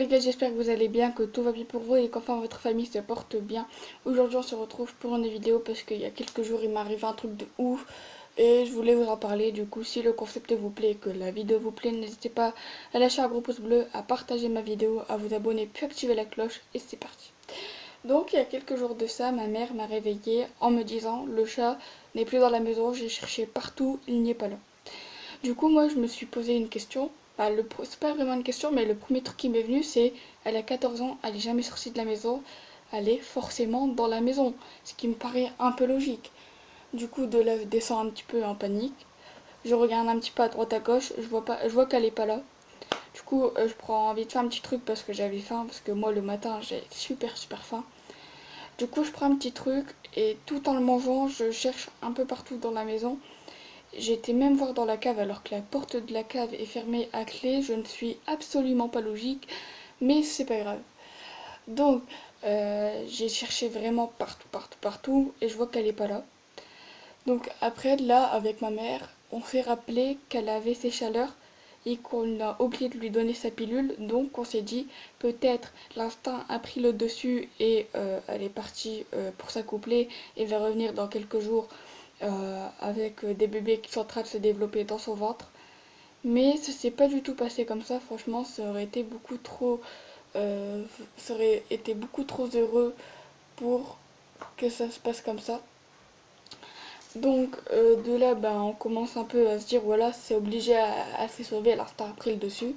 gars, j'espère que vous allez bien, que tout va bien pour vous et qu'enfin votre famille se porte bien. Aujourd'hui on se retrouve pour une vidéo parce qu'il y a quelques jours il m'est arrivé un truc de ouf et je voulais vous en parler. Du coup, si le concept vous plaît et que la vidéo vous plaît, n'hésitez pas à lâcher un gros pouce bleu, à partager ma vidéo, à vous abonner puis activer la cloche et c'est parti. Donc il y a quelques jours de ça, ma mère m'a réveillée en me disant le chat n'est plus dans la maison, j'ai cherché partout, il n'y est pas là. Du coup, moi, je me suis posé une question. Bah, c'est pas vraiment une question, mais le premier truc qui m'est venu, c'est elle a 14 ans, elle est jamais sortie de la maison, elle est forcément dans la maison, ce qui me paraît un peu logique. Du coup, de là, je descends un petit peu en panique. Je regarde un petit peu à droite à gauche, je vois qu'elle est pas là. Du coup, je prends envie de faire un petit truc parce que j'avais faim, parce que moi, le matin, j'ai super faim. Du coup, je prends un petit truc et tout en le mangeant, je cherche un peu partout dans la maison. J'ai été même voir dans la cave alors que la porte de la cave est fermée à clé. Je ne suis absolument pas logique, mais c'est pas grave. Donc, j'ai cherché vraiment partout et je vois qu'elle est pas là. Donc après, là, avec ma mère, on s'est rappelé qu'elle avait ses chaleurs et qu'on a oublié de lui donner sa pilule. Donc on s'est dit, peut-être l'instinct a pris le dessus et elle est partie pour s'accoupler et va revenir dans quelques jours avec des bébés qui sont en train de se développer dans son ventre. Mais ça s'est pas du tout passé comme ça, franchement, ça aurait été beaucoup trop heureux pour que ça se passe comme ça. Donc de là, ben, on commence un peu à se dire, voilà, c'est obligé à se sauver, l'instinct a pris le dessus.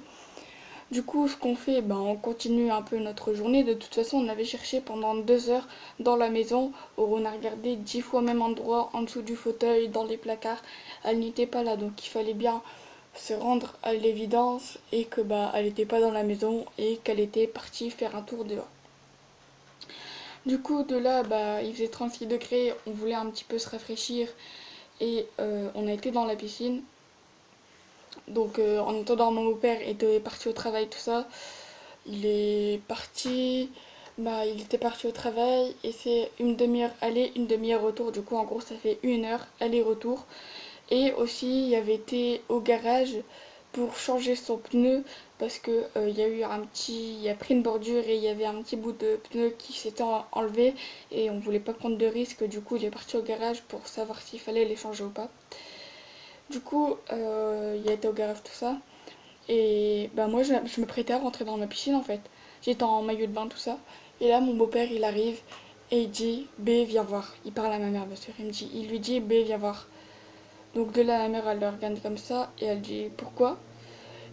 Du coup, ce qu'on fait, ben, on continue un peu notre journée. De toute façon, on avait cherché pendant 2 heures dans la maison, où on a regardé 10 fois au même endroit, en dessous du fauteuil, dans les placards. Elle n'était pas là, donc il fallait bien se rendre à l'évidence et que bah elle n'était pas dans la maison et qu'elle était partie faire un tour dehors. Du coup, de là, bah, il faisait 36 degrés, on voulait un petit peu se rafraîchir et on a été dans la piscine. Donc en attendant, mon beau-père était parti au travail, tout ça. Il est parti, bah, il était parti au travail et c'est une demi-heure aller, une demi-heure retour. Du coup, en gros, ça fait 1 heure aller-retour. Et aussi, il avait été au garage pour changer son pneu parce que il a pris une bordure et il y avait un petit bout de pneu qui s'était enlevé et on voulait pas prendre de risque. Du coup, il est parti au garage pour savoir s'il fallait les changer ou pas. Du coup, il a été au garage, tout ça. Et bah moi je me prêtais à rentrer dans ma piscine en fait. J'étais en maillot de bain, tout ça. Et là mon beau-père il arrive et il dit B viens voir. Il parle à ma mère bien sûr. Il lui dit B viens voir. Donc de là ma mère elle le regarde comme ça et elle dit pourquoi.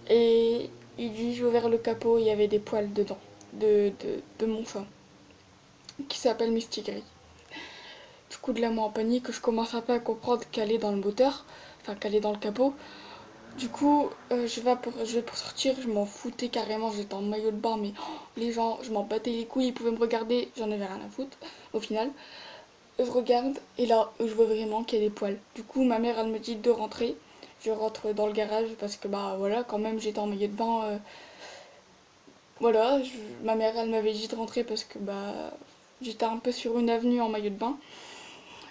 Et il dit j'ai ouvert le capot, il y avait des poils dedans. De mon chat. Qui s'appelle Misty Gris. Du coup de là moi en panique, je commence un peu à comprendre qu'elle est dans le moteur. Enfin qu'elle est dans le capot. Du coup, je vais pour sortir, je m'en foutais carrément, j'étais en maillot de bain, mais les gens, je m'en battais les couilles, ils pouvaient me regarder, j'en avais rien à foutre, au final. Je regarde, et là, je vois vraiment qu'il y a des poils. Du coup, ma mère, elle me dit de rentrer. Je rentre dans le garage, parce que, bah voilà, quand même, j'étais en maillot de bain. Voilà, ma mère, elle m'avait dit de rentrer parce que, bah, j'étais un peu sur une avenue en maillot de bain.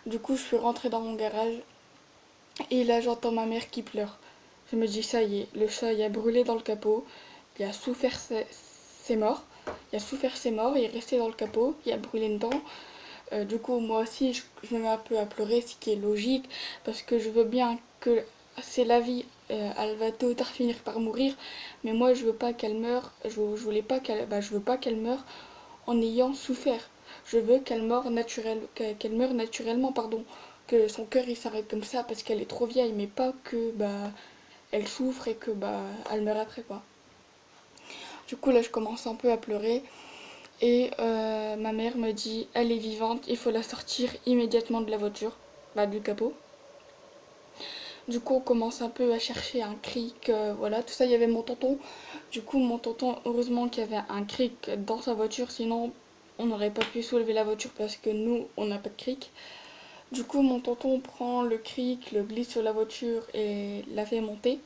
Du coup, je suis rentrée dans mon garage, et là, j'entends ma mère qui pleure. Je me dis, ça y est, le chat il a brûlé dans le capot, il a souffert, c'est mort. Il a souffert, c'est mort, il est resté dans le capot, il a brûlé dedans. Du coup, moi aussi, je me mets un peu à pleurer, ce qui est logique, parce que je veux bien que c'est la vie, elle va tôt ou tard finir par mourir, mais moi, je veux pas qu'elle meure, je veux pas qu'elle meure en ayant souffert. Je veux qu'elle meure naturellement, pardon, que son cœur il s'arrête comme ça parce qu'elle est trop vieille, mais pas que bah elle souffre et que bah elle meurt après quoi. Du coup là je commence un peu à pleurer et ma mère me dit elle est vivante, il faut la sortir immédiatement de la voiture, bah du capot. Du coup on commence un peu à chercher un cric, voilà, tout ça, il y avait mon tonton. Du coup mon tonton, heureusement qu'il y avait un cric dans sa voiture, sinon on n'aurait pas pu soulever la voiture parce que nous on n'a pas de cric. Du coup mon tonton prend le cric, le glisse sur la voiture et la fait monter.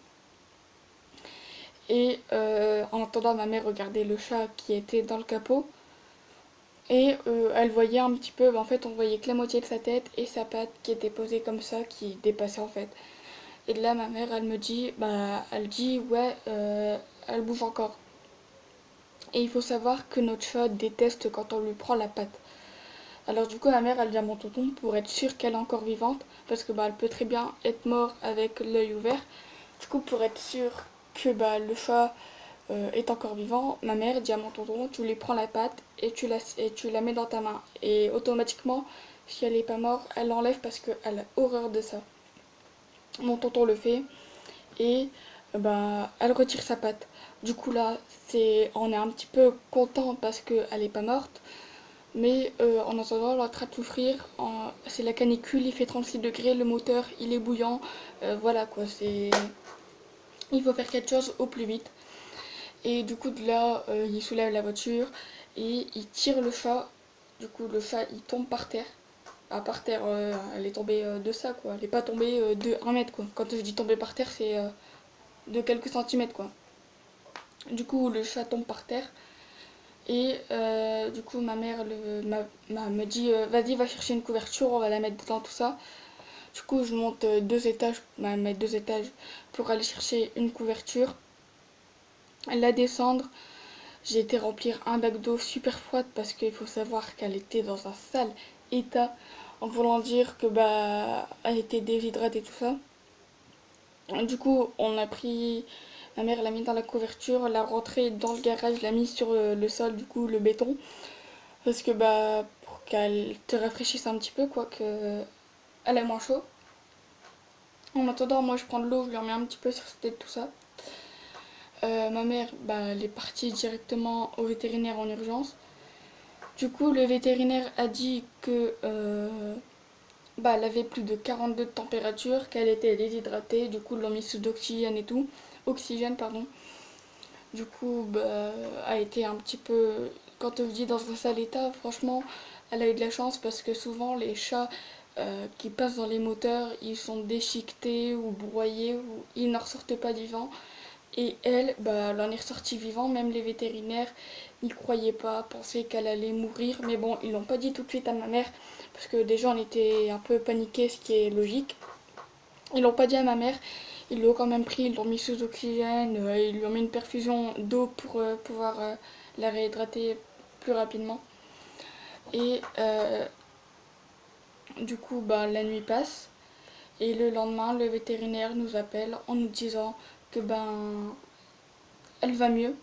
Et en attendant, ma mère regardait le chat qui était dans le capot. Et elle voyait un petit peu, en fait on voyait que la moitié de sa tête et sa patte qui était posée comme ça, qui dépassait en fait. Et là ma mère elle me dit, bah elle dit ouais, elle bouge encore. Et il faut savoir que notre chat déteste quand on lui prend la patte. Alors du coup ma mère elle dit à mon tonton pour être sûre qu'elle est encore vivante, parce que elle peut très bien être morte avec l'œil ouvert. Du coup pour être sûre que le chat est encore vivant, ma mère dit à mon tonton tu lui prends la patte et tu la mets dans ta main. Et automatiquement si elle n'est pas morte, elle l'enlève parce qu'elle a horreur de ça. Mon tonton le fait et elle retire sa patte. Du coup là on est un petit peu content parce qu'elle est pas morte. Mais en attendant, elle est en train de souffrir. C'est la canicule, il fait 36 degrés, le moteur il est bouillant. Voilà quoi, il faut faire quelque chose au plus vite. Et du coup, de là, il soulève la voiture et il tire le chat. Du coup, le chat il tombe par terre. Ah, par terre, elle est tombée de ça quoi. Elle n'est pas tombée de 1 mètre quoi. Quand je dis tomber par terre, c'est de quelques centimètres quoi. Du coup, le chat tombe par terre. Et du coup, ma mère me dit vas-y, va chercher une couverture, on va la mettre dedans, tout ça. Du coup, je monte 2 étages, mettre 2 étages pour aller chercher une couverture, la descendre. J'ai été remplir un bac d'eau super froide parce qu'il faut savoir qu'elle était dans un sale état, en voulant dire que elle était déshydratée, tout ça. Du coup, on a pris. Ma mère l'a mis dans la couverture, l'a rentrée dans le garage, l'a mis sur le sol, du coup, le béton. Parce que pour qu'elle te rafraîchisse un petit peu quoi, que elle est moins chaud. En attendant moi je prends de l'eau, je lui en mets un petit peu sur sa tête tout ça. Ma mère elle est partie directement au vétérinaire en urgence. Du coup le vétérinaire a dit que elle avait plus de 42 de température, qu'elle était déshydratée, du coup ils l'ont mis sous d'oxygène et tout. Oxygène pardon. Du coup a été un petit peu, quand je dis dans un sale état, franchement elle a eu de la chance parce que souvent les chats qui passent dans les moteurs ils sont déchiquetés ou broyés ou ils n'en ressortent pas vivants. Et elle, elle en est ressortie vivant, même les vétérinaires n'y croyaient pas, pensaient qu'elle allait mourir. Mais bon, ils l'ont pas dit tout de suite à ma mère, parce que déjà on était un peu paniqués, ce qui est logique. Ils l'ont pas dit à ma mère, ils l'ont quand même pris, ils l'ont mis sous oxygène, ils lui ont mis une perfusion d'eau pour pouvoir la réhydrater plus rapidement. Et du coup, la nuit passe. Et le lendemain, le vétérinaire nous appelle en nous disant que elle va mieux.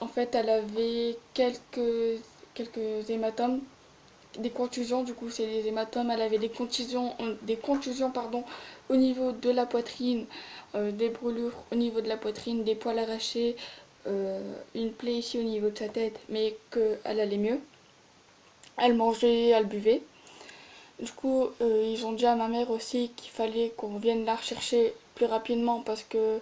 En fait, elle avait quelques hématomes, des contusions, du coup c'est des hématomes, elle avait des contusions pardon, au niveau de la poitrine, des brûlures au niveau de la poitrine, des poils arrachés, une plaie ici au niveau de sa tête, mais qu'elle allait mieux. Elle mangeait, elle buvait. Du coup, ils ont dit à ma mère aussi qu'il fallait qu'on vienne la rechercher plus rapidement parce que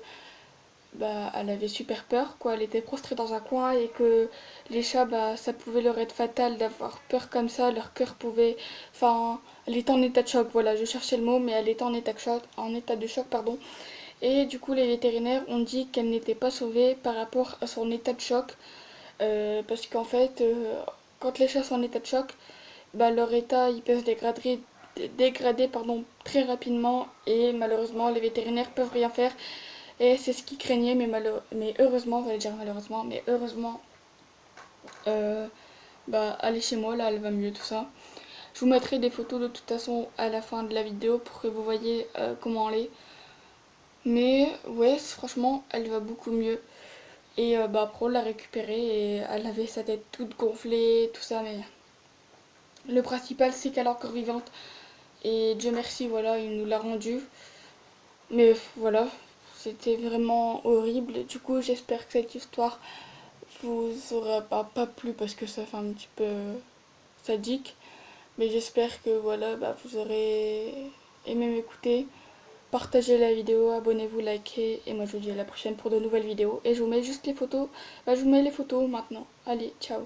elle avait super peur, quoi. Elle était prostrée dans un coin et que les chats, ça pouvait leur être fatal d'avoir peur comme ça. Leur cœur pouvait, enfin, elle était en état de choc. Voilà, je cherchais le mot, mais elle était en état de choc, pardon. Et du coup, les vétérinaires ont dit qu'elle n'était pas sauvée par rapport à son état de choc, parce qu'en fait, quand les chats sont en état de choc, leur état il peut se dégrader pardon, très rapidement et malheureusement les vétérinaires peuvent rien faire. Et c'est ce qu'ils craignaient, mais heureusement, on va dire malheureusement, mais heureusement, euh, elle est chez moi, là, elle va mieux, tout ça. Je vous mettrai des photos de toute façon à la fin de la vidéo pour que vous voyez comment elle est. Mais ouais, franchement, elle va beaucoup mieux. Et après, on l'a récupérée et elle avait sa tête toute gonflée, tout ça, mais le principal, c'est qu'elle est encore vivante. Et Dieu merci, voilà, il nous l'a rendue. Mais voilà, c'était vraiment horrible. Du coup, j'espère que cette histoire vous aura pas plu parce que ça fait un petit peu sadique. Mais j'espère que voilà, vous aurez aimé m'écouter. Partagez la vidéo, abonnez-vous, likez. Et moi, je vous dis à la prochaine pour de nouvelles vidéos. Et je vous mets juste les photos. Je vous mets les photos maintenant. Allez, ciao.